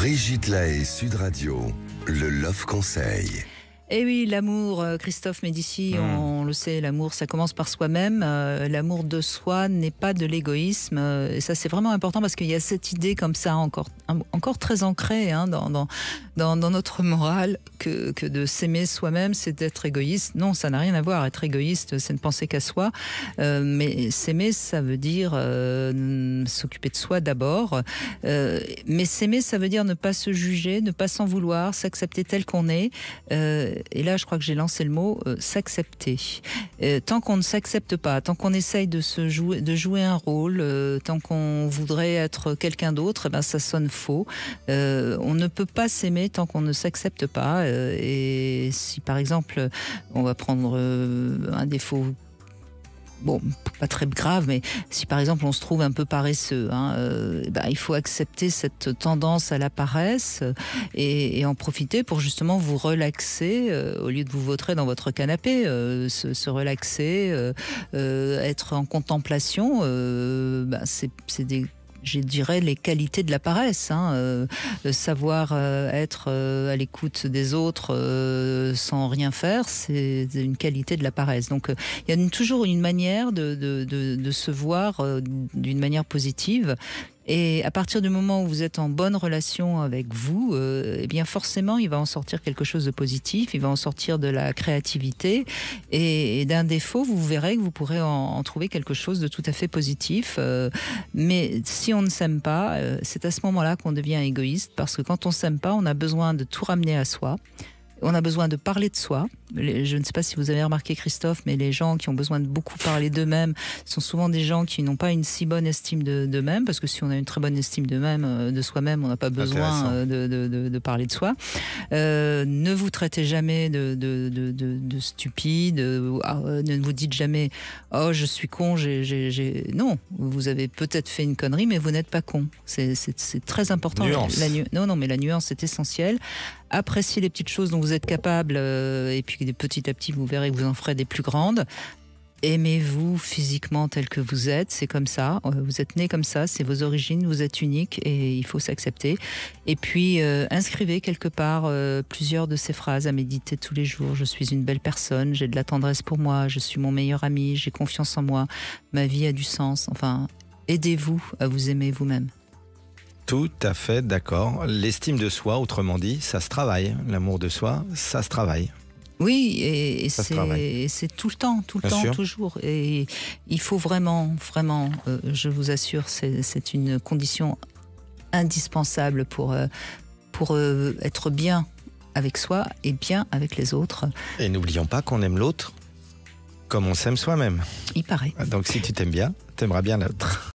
Brigitte Lahaie, Sud Radio, le Love Conseil. Et oui, l'amour, Christophe Médici, on le sait, l'amour, ça commence par soi-même. L'amour de soi n'est pas de l'égoïsme. Et ça, c'est vraiment important parce qu'il y a cette idée comme ça, encore très ancrée dans notre morale, que de s'aimer soi-même, c'est d'être égoïste. Non, ça n'a rien à voir. Être égoïste, c'est ne penser qu'à soi. Mais s'aimer, ça veut dire s'occuper de soi d'abord. Mais s'aimer, ça veut dire ne pas se juger, ne pas s'en vouloir, s'accepter tel qu'on est. Et là, je crois que j'ai lancé le mot s'accepter. Tant qu'on ne s'accepte pas, tant qu'on essaye de jouer un rôle, tant qu'on voudrait être quelqu'un d'autre, ben ça sonne faux. On ne peut pas s'aimer tant qu'on ne s'accepte pas. Et si par exemple, on va prendre un défaut. Bon, pas très grave, mais si par exemple on se trouve un peu paresseux, il faut accepter cette tendance à la paresse et en profiter pour justement vous relaxer au lieu de vous vautrer dans votre canapé, se relaxer, être en contemplation. C'est des je dirais les qualités de la paresse, savoir être à l'écoute des autres sans rien faire, c'est une qualité de la paresse. Donc il y a toujours une manière de se voir d'une manière positive. Et à partir du moment où vous êtes en bonne relation avec vous, eh bien forcément, il va en sortir quelque chose de positif, il va en sortir de la créativité. Et d'un défaut, vous verrez que vous pourrez en trouver quelque chose de tout à fait positif. Mais si on ne s'aime pas, c'est à ce moment-là qu'on devient égoïste, parce que quand on ne s'aime pas, on a besoin de tout ramener à soi. On a besoin de parler de soi. Je ne sais pas si vous avez remarqué, Christophe, mais les gens qui ont besoin de beaucoup parler d'eux-mêmes sont souvent des gens qui n'ont pas une si bonne estime d'eux-mêmes, parce que si on a une très bonne estime de soi-même, on n'a pas besoin de parler de soi. Ne vous traitez jamais de stupide. Ne vous dites jamais « Oh, je suis con, Non, vous avez peut-être fait une connerie, mais vous n'êtes pas con. C'est très important. Nuance. Non, mais la nuance est essentielle. Appréciez les petites choses dont vous êtes capable, et puis petit à petit, vous verrez que vous en ferez des plus grandes. Aimez-vous physiquement tel que vous êtes, c'est comme ça, vous êtes né comme ça, c'est vos origines, vous êtes unique et il faut s'accepter. Et puis inscrivez quelque part plusieurs de ces phrases à méditer tous les jours. Je suis une belle personne, j'ai de la tendresse pour moi, je suis mon meilleur ami, j'ai confiance en moi, ma vie a du sens. Enfin, aidez-vous à vous aimer vous-même. Tout à fait d'accord. L'estime de soi, autrement dit, ça se travaille. L'amour de soi, ça se travaille. Oui, et c'est tout le temps, toujours. Et il faut vraiment, je vous assure, c'est une condition indispensable pour être bien avec soi et bien avec les autres. Et n'oublions pas qu'on aime l'autre comme on s'aime soi-même. Il paraît. Donc si tu t'aimes bien, t'aimeras bien l'autre.